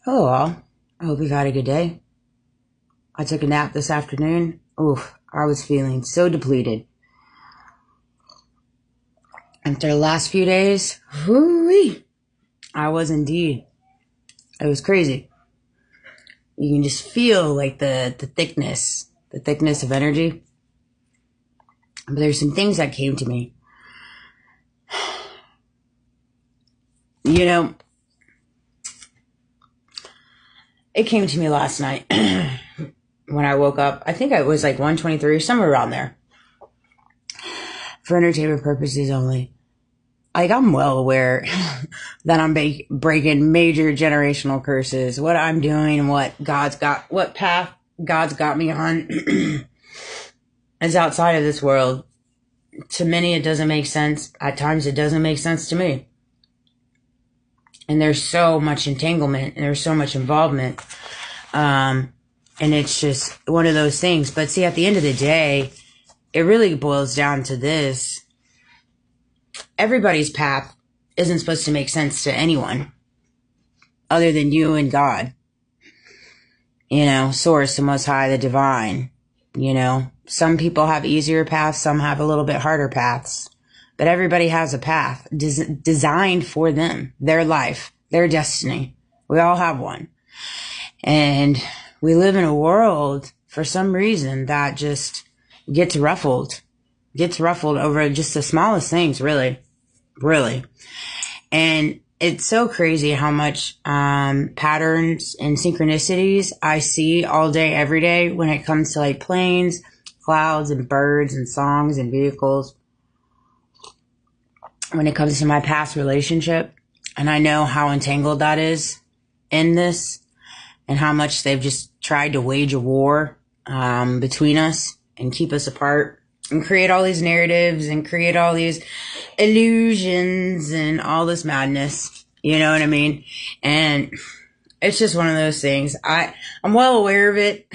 Hello all. I hope you've had a good day. I took a nap this afternoon. Oof, I was feeling so depleted. After the last few days, whoo-wee, I was indeed. It was crazy. You can just feel like the thickness of energy. But there's some things that came to me. You know, it came to me last night when I woke up. I think it was like 1:23, somewhere around there. For entertainment purposes only. Like, I'm well aware that I'm breaking major generational curses. What I'm doing, what path God's got me on is outside of this world. To many, it doesn't make sense. At times, it doesn't make sense to me. And there's so much entanglement and there's so much involvement. And it's just one of those things. But see, at the end of the day, it really boils down to this. Everybody's path isn't supposed to make sense to anyone other than you and God. You know, Source, the Most High, the Divine. You know, some people have easier paths, some have a little bit harder paths. But everybody has a path designed for them, their life, their destiny. We all have one. And we live in a world, for some reason, that just gets ruffled over just the smallest things, really. And it's so crazy how much patterns and synchronicities I see all day, every day when it comes to like planes, clouds, and birds, and songs, and vehicles. When it comes to my past relationship, and I know how entangled that is in this, and how much they've just tried to wage a war between us and keep us apart and create all these narratives and create all these illusions and all this madness. You know what I mean? And it's just one of those things. I'm well aware of it.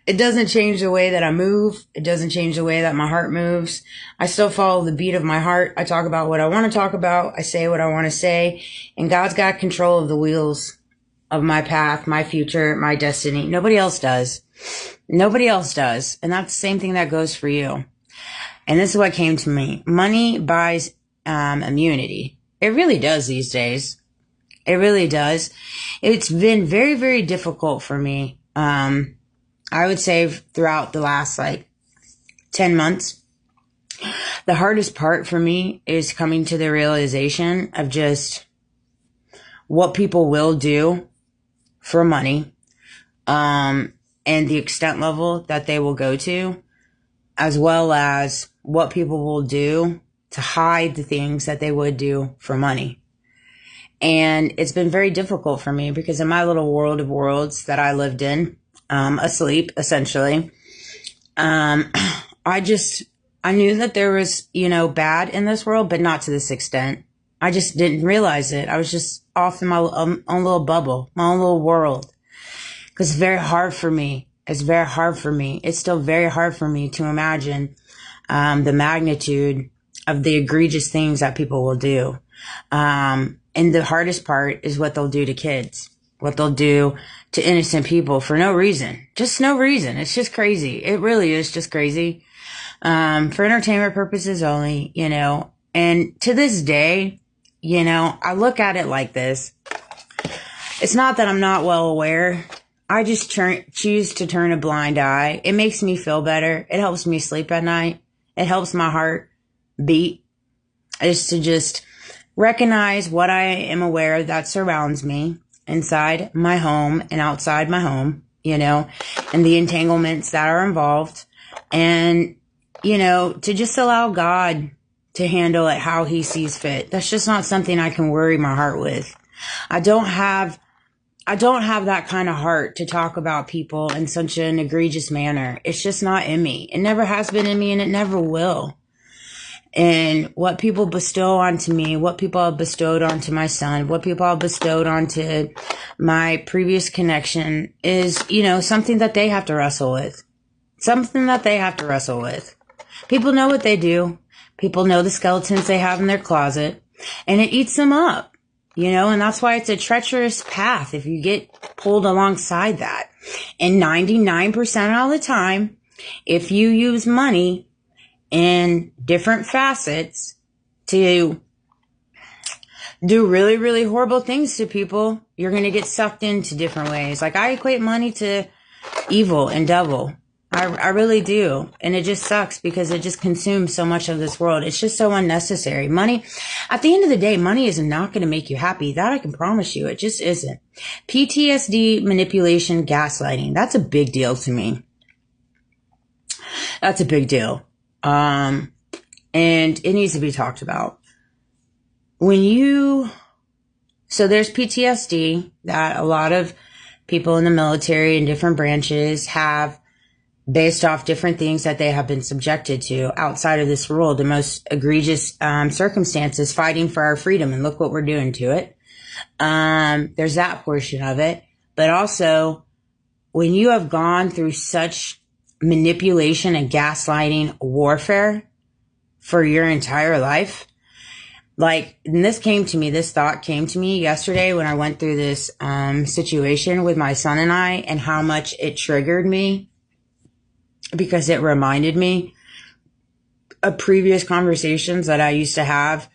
It doesn't change the way that I move. It doesn't change the way that my heart moves. I still follow the beat of my heart. I talk about what I want to talk about. I say what I want to say. And God's got control of the wheels of my path, my future, my destiny. Nobody else does. Nobody else does. And that's the same thing that goes for you. And this is what came to me. Money buys immunity. It really does these days. It really does. It's been very, very difficult for me. I would say throughout the last 10 months, the hardest part for me is coming to the realization of just what people will do for money, and the extent level that they will go to, as well as what people will do to hide the things that they would do for money. And it's been very difficult for me because in my little world of worlds that I lived in, asleep, essentially, I knew that there was, bad in this world, but not to this extent. I just didn't realize it. I was just off in my own little bubble, my own little world. Because it's very hard for me. It's very hard for me. It's still very hard for me to imagine the magnitude of the egregious things that people will do. And the hardest part is what they'll do to kids, what they'll do to innocent people for no reason. Just no reason. It's just crazy. It really is just crazy. For entertainment purposes only, And to this day, I look at it like this. It's not that I'm not well aware. I just choose to turn a blind eye. It makes me feel better. It helps me sleep at night. It helps my heart beat. Is to just recognize what I am aware that surrounds me inside my home and outside my home, and the entanglements that are involved. And, to just allow God to handle it how he sees fit. That's just not something I can worry my heart with. I don't have that kind of heart to talk about people in such an egregious manner. It's just not in me. It never has been in me and it never will. And what people bestow onto me, what people have bestowed onto my son, what people have bestowed onto my previous connection is, something that they have to wrestle with. Something that they have to wrestle with. People know what they do. People know the skeletons they have in their closet. And it eats them up. And that's why it's a treacherous path if you get pulled alongside that. And 99% of the time, if you use money in different facets to do really, really horrible things to people, you're going to get sucked into different ways. Like, I equate money to evil and devil. I really do. And it just sucks because it just consumes so much of this world. It's just so unnecessary. Money, at the end of the day, money is not going to make you happy. That I can promise you. It just isn't. PTSD, manipulation, gaslighting. That's a big deal to me. That's a big deal. And it needs to be talked about. So there's PTSD that a lot of people in the military and different branches have based off different things that they have been subjected to outside of this world, the most egregious circumstances, fighting for our freedom. And look what we're doing to it. There's that portion of it. But also, when you have gone through such manipulation and gaslighting warfare for your entire life, and this thought came to me yesterday when I went through this situation with my son and I, and how much it triggered me because it reminded me of previous conversations that I used to have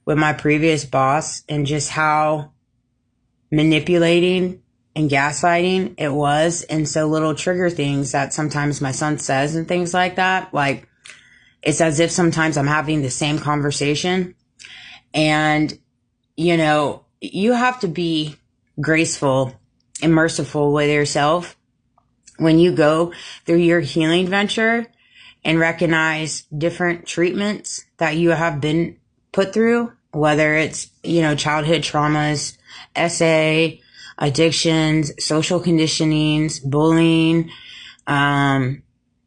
with my previous boss, and just how manipulating and gaslighting it was. And so little trigger things that sometimes my son says and things like that, like, it's as if sometimes I'm having the same conversation. And, you have to be graceful and merciful with yourself when you go through your healing venture and recognize different treatments that you have been put through, whether it's, childhood traumas, SA, addictions, social conditionings, bullying,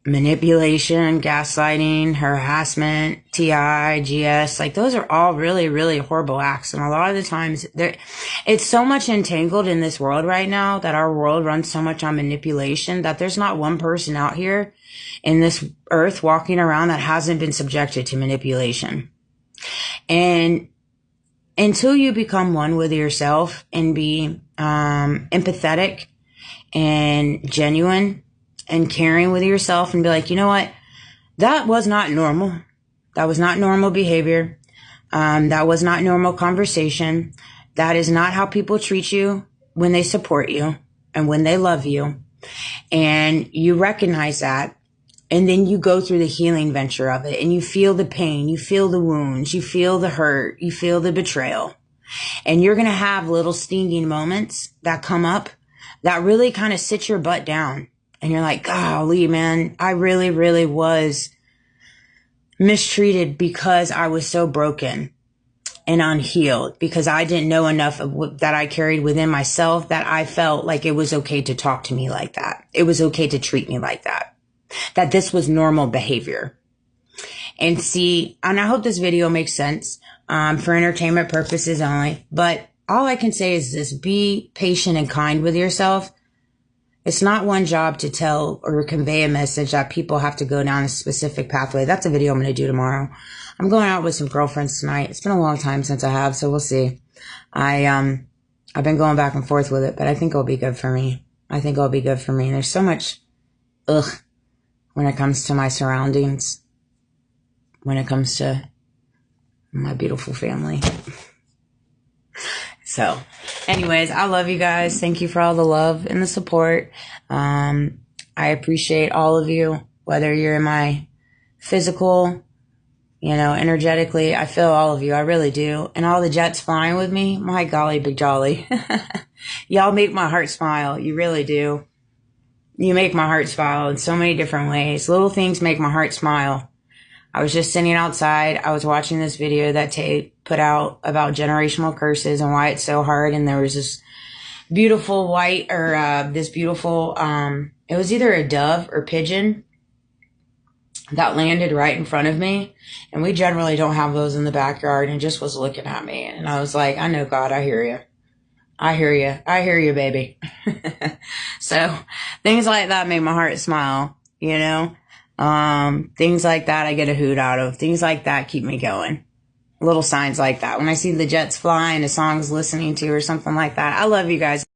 manipulation, gaslighting, harassment, TI, GS, those are all really, really horrible acts. And a lot of the times it's so much entangled in this world right now, that our world runs so much on manipulation, that there's not one person out here in this earth walking around that hasn't been subjected to manipulation. And until you become one with yourself and be empathetic and genuine and caring with yourself, and be like, you know what? That was not normal. That was not normal behavior. That was not normal conversation. That is not how people treat you when they support you and when they love you. And you recognize that. And then you go through the healing venture of it, and you feel the pain, you feel the wounds, you feel the hurt, you feel the betrayal. And you're going to have little stinging moments that come up that really kind of sit your butt down. And you're like, golly, man, I really, really was mistreated because I was so broken and unhealed, because I didn't know enough of what that I carried within myself, that I felt like it was okay to talk to me like that. It was okay to treat me like that, that this was normal behavior. And I hope this video makes sense for entertainment purposes only. But all I can say is this: be patient and kind with yourself. It's not one job to tell or convey a message that people have to go down a specific pathway. That's a video I'm going to do tomorrow. I'm going out with some girlfriends tonight. It's been a long time since I have, so we'll see. I've been going back and forth with it, but I think it'll be good for me. And there's so much when it comes to my surroundings, when it comes to my beautiful family. So anyways, I love you guys. Thank you for all the love and the support. I appreciate all of you, whether you're in my physical, energetically. I feel all of you. I really do. And all the jets flying with me. My golly, big jolly. Y'all make my heart smile. You really do. You make my heart smile in so many different ways. Little things make my heart smile. I was just sitting outside. I was watching this video that Tate put out about generational curses and why it's so hard. And there was this beautiful it was either a dove or pigeon that landed right in front of me. And we generally don't have those in the backyard, and just was looking at me. And I was like, I know, God, I hear you. I hear you, baby. So things like that make my heart smile, Things like that I get a hoot out of. Things like that keep me going. little signs like that. When I see the jets fly and a song's listening to or something like that. I love you guys.